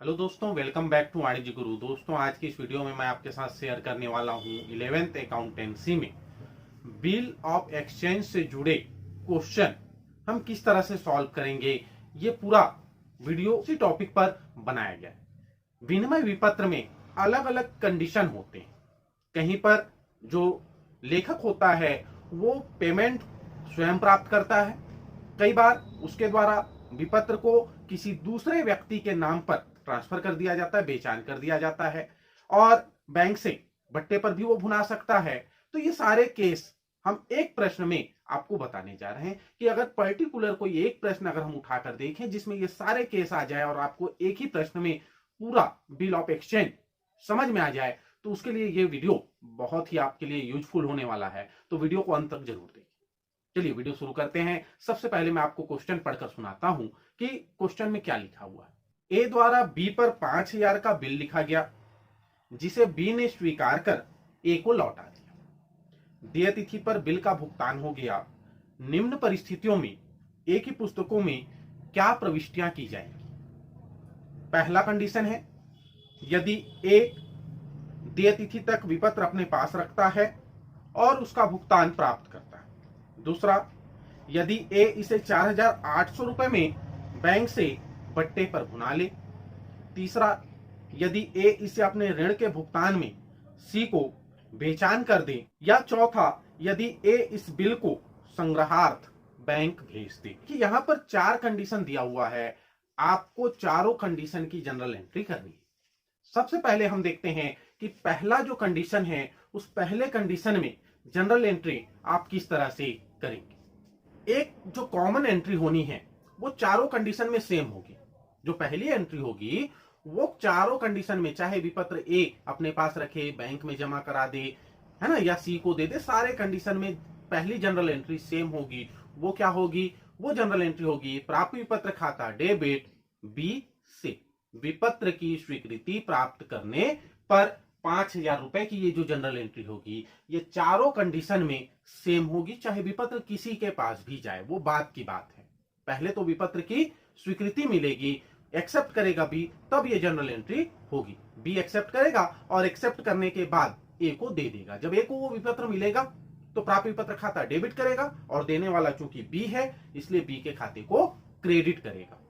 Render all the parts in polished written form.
Hello दोस्तों, welcome back to वाणिज्य गुरु। दोस्तों, आज की इस वीडियो में मैं आपके साथ शेयर करने वाला हूं 11th अकाउंटेंसी में बिल ऑफ एक्सचेंज से जुड़े क्वेश्चन हम किस तरह से सॉल्व करेंगे। ये पूरा वीडियो उसी टॉपिक पर बनाया गया है। विनिमय विपत्र में अलग अलग कंडीशन होते हैं। कहीं पर जो लेखक होता है वो पेमेंट स्वयं प्राप्त करता है, कई बार उसके द्वारा विपत्र को किसी दूसरे व्यक्ति के नाम पर ट्रांसफर कर दिया जाता है, बेचान कर दिया जाता है, और बैंक से बट्टे पर भी वो भुना सकता है। तो ये सारे केस हम एक प्रश्न में आपको बताने जा रहे हैं कि अगर पर्टिकुलर कोई एक प्रश्न अगर हम उठाकर देखें जिसमें ये सारे केस आ जाए और आपको एक ही प्रश्न में पूरा बिल ऑफ एक्सचेंज समझ में आ जाए, तो उसके लिए ये वीडियो बहुत ही आपके लिए यूजफुल होने वाला है। तो वीडियो को अंत तक जरूर देखें। चलिए वीडियो शुरू करते हैं। सबसे पहले मैं आपको क्वेश्चन पढ़कर सुनाता हूं कि क्वेश्चन में क्या लिखा हुआ है। ए द्वारा बी पर 5,000 का बिल लिखा गया, जिसे बी ने स्वीकार कर ए को लौटा दिया। देय तिथि पर बिल का भुगतान हो गया। निम्न परिस्थितियों में ए की पुस्तकों में क्या प्रविष्टियां की जाएंगी। पहला कंडीशन है, यदि ए देय तिथि तक विपत्र अपने पास रखता है और उसका भुगतान प्राप्त करता है। दूसरा, यदि ए इसे 4,800 रुपए में बैंक से बट्टे पर भुना ले। तीसरा, यदि ए इसे अपने ऋण के भुगतान में सी को बेचान कर दे। या चौथा, यदि ए इस बिल को संग्रहार्थ बैंक भेज दे। कि यहां पर 4 कंडीशन दिया हुआ है, आपको चारों कंडीशन की जनरल एंट्री करनी है। सबसे पहले हम देखते हैं कि पहला जो कंडीशन है उस पहले कंडीशन में जनरल एंट्री आप किस तरह से करेंगे। एक जो कॉमन एंट्री होनी है वो चारों कंडीशन में सेम होगी। जो पहली एंट्री होगी वो चारों कंडीशन में, चाहे विपत्र ए अपने पास रखे, बैंक में जमा करा दे, है ना, या सी को दे दे, सारे कंडीशन में पहली जनरल एंट्री सेम होगी। वो क्या होगी? वो जनरल एंट्री होगी, प्राप्य विपत्र खाता डेबिट बी से विपत्र की स्वीकृति प्राप्त करने पर 5,000 रुपए की ये जो जनरल एंट्री होगी ये चारों कंडीशन में सेम होगी, चाहे विपत्र किसी के पास भी जाए। वो बात की बात है, पहले तो विपत्र की स्वीकृति मिलेगी, एक्सेप्ट करेगा बी, तब ये जनरल एंट्री होगी। बी एक्सेप्ट करेगा और एक्सेप्ट करने के बाद ए को दे देगा। जब ए को वो विपत्र मिलेगा तो प्राप्य विपत्र खाता डेबिट करेगा और देने वाला चूंकि बी है इसलिए बी के खाते को क्रेडिट करेगा।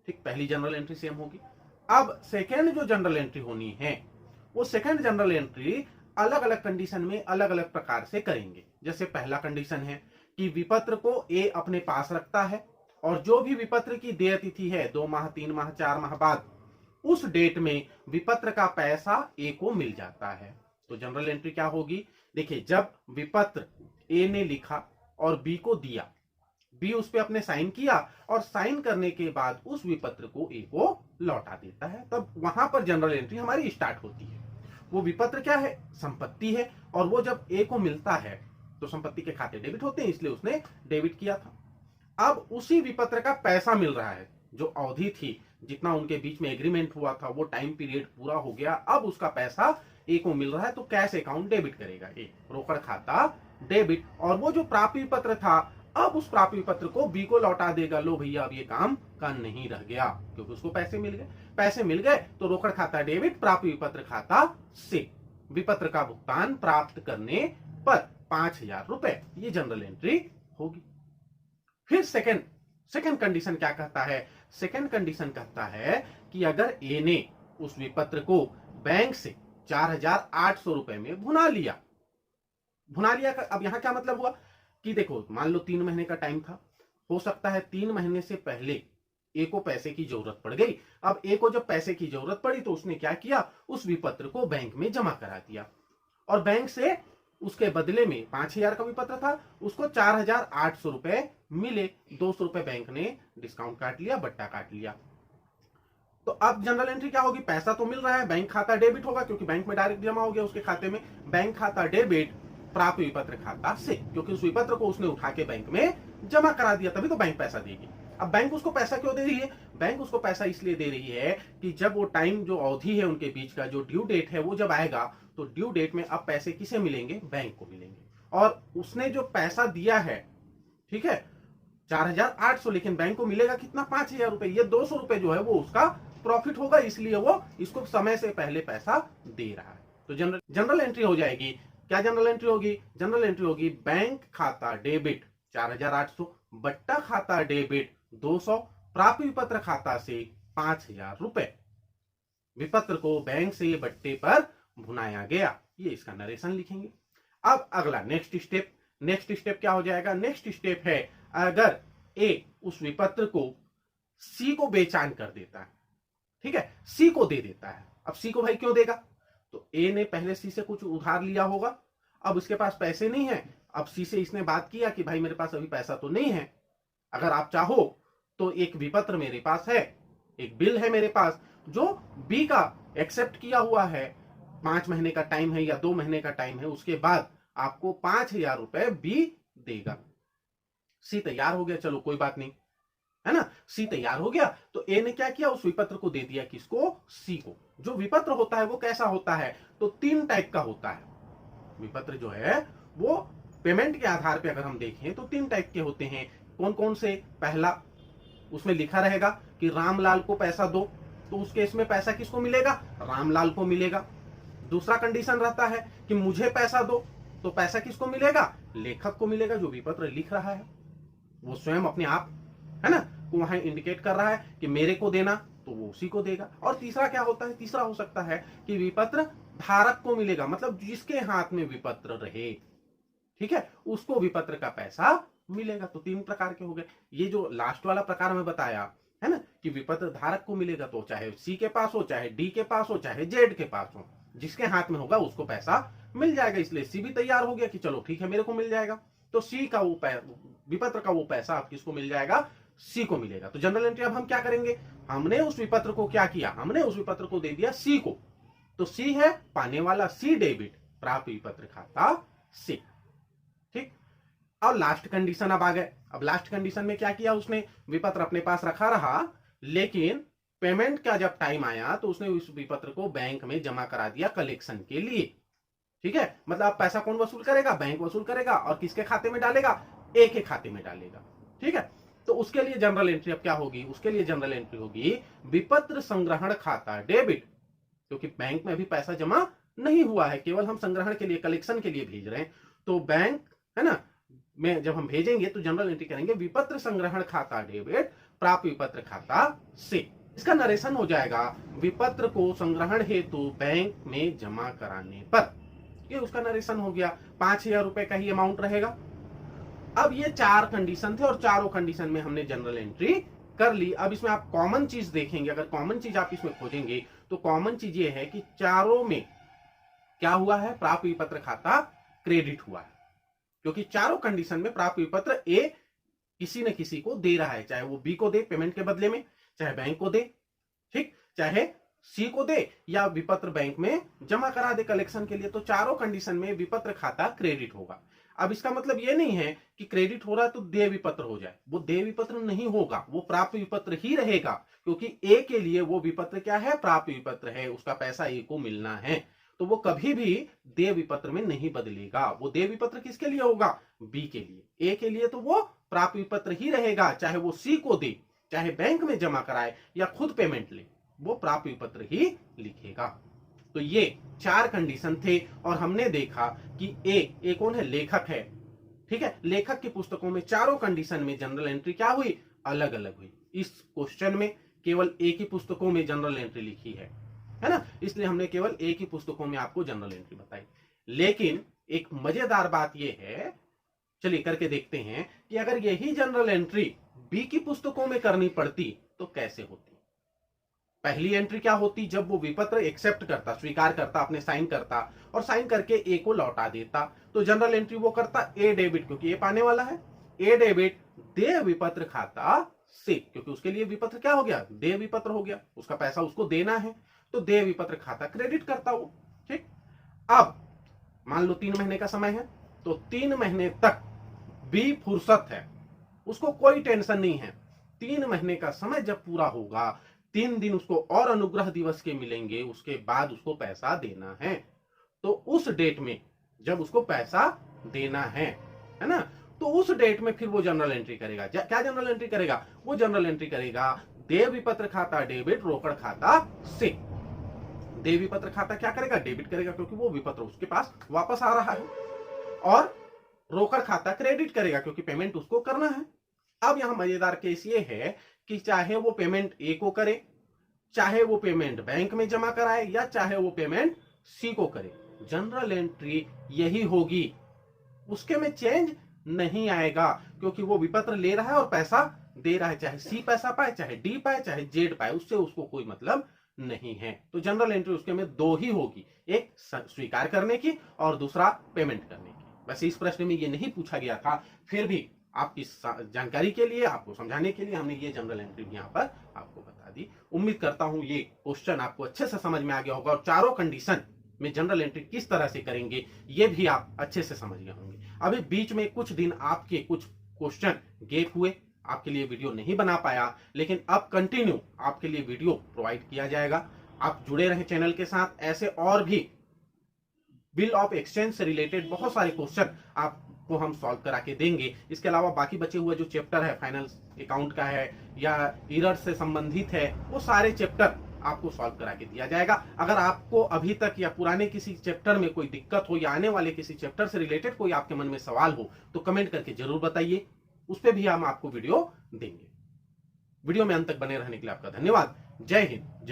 ठीक, पहली जनरल एंट्री सेम होगी। अब सेकेंड जो जनरल एंट्री होनी है वो सेकेंड जनरल एंट्री अलग अलग कंडीशन में अलग अलग प्रकार से करेंगे। जैसे पहला कंडीशन है कि विपत्र को ए अपने पास रखता है और जो भी विपत्र की देय तिथि है 2 माह 3 माह 4 माह बाद, उस डेट में विपत्र का पैसा ए को मिल जाता है। तो जनरल एंट्री क्या होगी? देखिए, जब विपत्र ए ने लिखा और बी को दिया, बी उस पे अपने साइन किया और साइन करने के बाद उस विपत्र को ए को लौटा देता है, तब वहां पर जनरल एंट्री हमारी स्टार्ट होती है। वो विपत्र क्या है? संपत्ति है, और वो जब ए को मिलता है तो संपत्ति के खाते डेबिट होते हैं, इसलिए उसने डेबिट किया था। अब उसी विपत्र का पैसा मिल रहा है, जो अवधि थी, जितना उनके बीच में एग्रीमेंट हुआ था वो टाइम पीरियड पूरा हो गया, अब उसका पैसा ए को मिल रहा है, तो कैश अकाउंट डेबिट करेगा ए, रोकड़ खाता डेबिट। और वो जो प्राप्य विपत्र था अब उस प्राप्य विपत्र को बी को लौटा देगा। लो भैया, अब ये काम का नहीं रह गया, क्योंकि उसको पैसे मिल गए। पैसे मिल गए तो रोकड़ खाता डेबिट, प्राप्य विपत्र खाता से विपत्र का भुगतान प्राप्त करने पर 5,000 रुपए, ये जनरल एंट्री होगी। फिर सेकंड कंडीशन क्या कहता है? सेकंड कंडीशन कहता है कि अगर ए ने उस विपत्र को बैंक से 4,800 रुपए में भुना लिया का, अब यहां क्या मतलब हुआ कि देखो, मान लो 3 महीने का टाइम था, हो सकता है 3 महीने से पहले ए को पैसे की जरूरत पड़ गई। अब ए को जब पैसे की जरूरत पड़ी तो उसने क्या किया? उस विपत्र को बैंक में जमा करा दिया, और बैंक से उसके बदले में 5,000 का विपत्र था, उसको 4,800 रुपए मिले। 200 रुपए बैंक ने डिस्काउंट काट लिया, बट्टा काट लिया। तो अब जनरल एंट्री क्या होगी? पैसा तो मिल रहा है, बैंक खाता डेबिट होगा क्योंकि बैंक में डायरेक्ट जमा हो गया उसके खाते में। बैंक खाता डेबिट प्राप्य विपत्र खाता से, क्योंकि उस विपत्र को उसने उठा के बैंक में जमा करा दिया, तभी तो बैंक पैसा देगी। अब बैंक उसको पैसा क्यों दे रही है? बैंक उसको पैसा इसलिए दे रही है कि जब वो टाइम, जो अवधि है उनके बीच का, जो ड्यू डेट है, वो जब आएगा तो ड्यू डेट में अब पैसे किसे मिलेंगे? बैंक को मिलेंगे। और उसने जो पैसा दिया है, ठीक है, 4,800, लेकिन बैंक को मिलेगा कितना? 5,000 रुपए। ये 200 रुपए जो है वो उसका प्रॉफिट होगा, इसलिए वो इसको समय से पहले पैसा दे रहा है। तो जनरल एंट्री हो जाएगी। क्या जनरल एंट्री होगी? जनरल एंट्री होगी बैंक खाता डेबिट 4800 बट्टा खाता डेबिट 200 प्राप्य विपत्र खाता से 5000 रुपए। विपत्र को बैंक से बट्टे पर भुनाया गया, ये इसका नरेशन लिखेंगे। अब अगला नेक्स्ट स्टेप क्या हो जाएगा? नेक्स्ट स्टेप है अगर ए उस विपत्र को सी को बेचान कर देता है, ठीक है, सी को दे देता है। अब सी को भाई क्यों देगा? तो ए ने पहले सी से कुछ उधार लिया होगा, अब उसके पास पैसे नहीं है। अब सी से इसने बात किया कि भाई मेरे पास अभी पैसा तो नहीं है, अगर आप चाहो तो एक विपत्र मेरे पास है, एक बिल है मेरे पास जो बी का एक्सेप्ट किया हुआ है, 5 महीने का टाइम है या 2 महीने का टाइम है, उसके बाद आपको 5000 रुपए बी देगा। सी तैयार हो गया, चलो कोई बात नहीं, है ना, सी तैयार हो गया। तो ए ने क्या किया? उस विपत्र को दे दिया, किसको? सी को। जो विपत्र होता है वो कैसा होता है? तो 3 टाइप का होता है। विपत्र जो है वो पेमेंट के आधार पे अगर हम देखें तो 3 टाइप के होते हैं। कौन कौन से? पहला, उसमें लिखा रहेगा कि रामलाल को पैसा दो, तो उस केस में पैसा किसको मिलेगा? रामलाल को मिलेगा। दूसरा कंडीशन रहता है कि मुझे पैसा दो, तो पैसा किसको मिलेगा? लेखक को मिलेगा, जो विपत्र लिख रहा है वो स्वयं अपने आप, है ना, वहां इंडिकेट कर रहा है कि मेरे को देना, तो वो उसी को देगा। और तीसरा क्या होता है? तीसरा हो सकता है कि विपत्र धारक को मिलेगा, मतलब जिसके हाथ में विपत्र रहे, ठीक है, उसको विपत्र का पैसा मिलेगा। तो 3 प्रकार के हो गए। ये जो लास्ट वाला प्रकार में बताया है ना कि विपत्र धारक को मिलेगा, तो चाहे सी के पास हो, चाहे डी के पास हो, चाहे जेड के पास हो, जिसके हाथ में होगा उसको पैसा मिल जाएगा। इसलिए सी भी तैयार हो गया कि चलो ठीक है मेरे को मिल जाएगा। तो सी का वो विपत्र का वो पैसा अब किसको मिल जाएगा? सी को मिलेगा। तो जनरल एंट्री अब हम क्या करेंगे? हमने उस विपत्र को क्या किया? हमने उस विपत्र को दे दिया सी को। तो सी है पाने वाला, सी डेबिट, प्राप्त विपत्र खाता सी, ठीक। और लास्ट कंडीशन अब आ गए। अब लास्ट कंडीशन में क्या किया उसने? विपत्र अपने पास रखा रहा, लेकिन पेमेंट का जब टाइम आया तो उसने उस विपत्र को बैंक में जमा करा दिया कलेक्शन के लिए, ठीक है। मतलब अब पैसा कौन वसूल करेगा? बैंक वसूल करेगा। और किसके खाते में डालेगा? ए के खाते में डालेगा, ठीक है। तो उसके लिए जनरल एंट्री अब क्या होगी? उसके लिए जनरल एंट्री होगी विपत्र संग्रहण खाता डेबिट, क्योंकि बैंक में अभी पैसा जमा नहीं हुआ है, केवल हम संग्रहण के लिए, कलेक्शन के लिए भेज रहे हैं। तो बैंक, है ना, में जब हम भेजेंगे तो जनरल एंट्री करेंगे विपत्र संग्रहण खाता डेबिट प्राप्त विपत्र खाता से। इसका नरेशन हो जाएगा विपत्र को संग्रहण हेतु बैंक में जमा कराने पर। ये उसका नरेशन हो गया। 5000 रुपए का ही अमाउंट रहेगा। अब ये 4 कंडीशन थे और चारों कंडीशन में हमने जनरल एंट्री कर ली। अब इसमें आप कॉमन चीज देखेंगे, अगर कॉमन चीज आप इसमें खोजेंगे तो कॉमन चीज ये है कि चारों में क्या हुआ है? प्राप्त विपत्र खाता क्रेडिट हुआ है, क्योंकि चारों कंडीशन में प्राप्त विपत्र ए किसी न किसी को दे रहा है, चाहे वो बी को दे पेमेंट के बदले में, चाहे बैंक को दे, ठीक, चाहे सी को दे, या विपत्र बैंक में जमा करा दे कलेक्शन के लिए। तो चारों कंडीशन में विपत्र खाता क्रेडिट होगा। अब इसका मतलब ये नहीं है कि क्रेडिट हो रहा है तो देय विपत्र हो जाए, वो देय विपत्र नहीं होगा, वो प्राप्त विपत्र ही रहेगा, क्योंकि ए के लिए वो विपत्र क्या है? प्राप्त विपत्र है, उसका पैसा ए को मिलना है। तो वो कभी भी देय विपत्र में नहीं बदलेगा। वो देय विपत्र किसके लिए होगा? बी के लिए। ए के लिए तो वो प्राप्त विपत्र ही रहेगा, चाहे वो सी को दे, चाहे बैंक में जमा कराए या खुद पेमेंट ले, वो प्राप्त विपत्र ही लिखेगा। तो ये 4 कंडीशन थे और हमने देखा कि ए कौन है? लेखक है, ठीक है। लेखक की पुस्तकों में चारों कंडीशन में जनरल एंट्री क्या हुई? अलग अलग हुई। इस क्वेश्चन में केवल ए की पुस्तकों में जनरल एंट्री लिखी है ना, इसलिए हमने केवल ए की पुस्तकों में आपको जनरल एंट्री बताई। लेकिन एक मजेदार बात यह है, चलिए करके देखते हैं कि अगर यही जनरल एंट्री बी की पुस्तकों में करनी पड़ती तो कैसे होती। पहली एंट्री क्या होती? जब वो विपत्र एक्सेप्ट करता, स्वीकार करता, अपने साइन करता और साइन करके ए को लौटा देता, तो जनरल एंट्री वो करता ए डेबिट, क्योंकि ए पाने वाला है, ए डेबिट देय विपत्र खाता से, क्योंकि उसके लिए विपत्र क्या हो गया? देय विपत्र हो गया, उसका पैसा उसको देना है, तो देय विपत्र खाता क्रेडिट करता वो, ठीक। अब मान लो 3 महीने का समय है, तो 3 महीने तक बी फुर्सत है, उसको कोई टेंशन नहीं है। 3 महीने का समय जब पूरा होगा, 3 दिन उसको और अनुग्रह दिवस के मिलेंगे, उसके बाद उसको पैसा देना है। तो उस डेट में जब उसको पैसा देना है ना, तो उस डेट में फिर वो जनरल एंट्री करेगा। क्या जनरल एंट्री करेगा? वो जनरल एंट्री करेगा देय विपत्र खाता डेबिट रोकड़ खाता से। देय विपत्र खाता क्या करेगा? डेबिट करेगा, क्योंकि वो विपत्र उसके पास वापस आ रहा है। और रोकड़ खाता क्रेडिट करेगा, क्योंकि पेमेंट उसको करना है। अब यहां मजेदार केस ये है कि चाहे वो पेमेंट ए को करे, चाहे वो पेमेंट बैंक में जमा कराए, या चाहे वो पेमेंट सी को करे, जनरल एंट्री यही होगी, उसके में चेंज नहीं आएगा, क्योंकि वो विपत्र ले रहा है और पैसा दे रहा है। चाहे सी पैसा पाए, चाहे डी पाए, चाहे जेड पाए, उससे उसको कोई मतलब नहीं है। तो जनरल एंट्री उसके में दो ही होगी, एक स्वीकार करने की और दूसरा पेमेंट करने की। वैसे इस प्रश्न में ये नहीं पूछा गया था, फिर भी आपकी जानकारी के लिए, आपको समझाने के लिए हमने ये जनरल एंट्री यहाँ पर आपको बता दी। उम्मीद करता हूं ये क्वेश्चन आपको अच्छे से समझ में आ गया होगा और चारों कंडीशन में जनरल एंट्री किस तरह से करेंगे ये भी आप अच्छे से समझ गए होंगे। अभी बीच में कुछ दिन आपके कुछ क्वेश्चन गैप हुए, आपके लिए वीडियो नहीं बना पाया, लेकिन अब कंटिन्यू आपके लिए वीडियो प्रोवाइड किया जाएगा। आप जुड़े रहे चैनल के साथ। ऐसे और भी बिल ऑफ एक्सचेंज से रिलेटेड बहुत सारे क्वेश्चन आपको हम सॉल्व करा के देंगे। इसके अलावा बाकी बचे हुए जो चैप्टर है फाइनेंस अकाउंट का है या ईरर से संबंधित है, वो सारे चैप्टर आपको सॉल्व करा के दिया जाएगा। अगर आपको अभी तक या पुराने किसी चैप्टर में कोई दिक्कत हो या आने वाले किसी चैप्टर से रिलेटेड कोई आपके मन में सवाल हो तो कमेंट करके जरूर बताइए, उस पर भी हम आपको वीडियो देंगे। वीडियो में अंत तक बने रहने के लिए आपका धन्यवाद। जय हिंद, जय